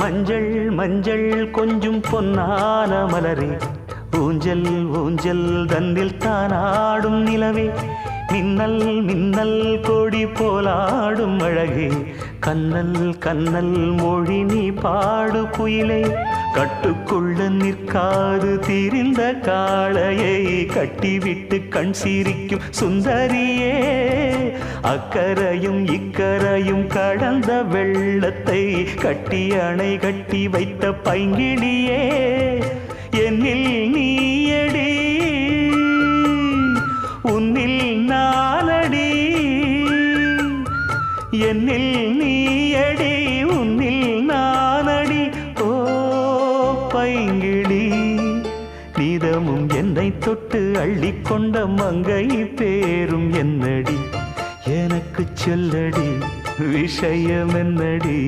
மஞ்சள் மஞ்சள் கொஞ்சம் பொன்னான மலரே, ஊஞ்சல் ஊஞ்சல் தன்னில் தானாடும் நிலவே, மின்னல் மின்னல் கொடி போலாடும் அழகே, கண்ணல் கண்ணல் மொழி நீ பாடு குயிலே, கட்டுக்குள்ள நிற்காது திரிந்த காளையை கட்டிவிட்டு கண் சிரிக்கும் சுந்தரியே, அக்கரையும் இக்கரையும் கடந்த வெள்ளத்தை கட்டி அணை கட்டி வைத்த பைங்கிளியே, என்னில் நீயடி உன்னில் நானடி, என்னில் நீயடி உன்னில் நானடி. ஓ பைங்கிளி, நீதமும் என்னை தொட்டு அள்ளிக்கொண்ட மங்கை பேரும் என்னடி, எனக்கு சொல்லடி விஷயம் என்னடி.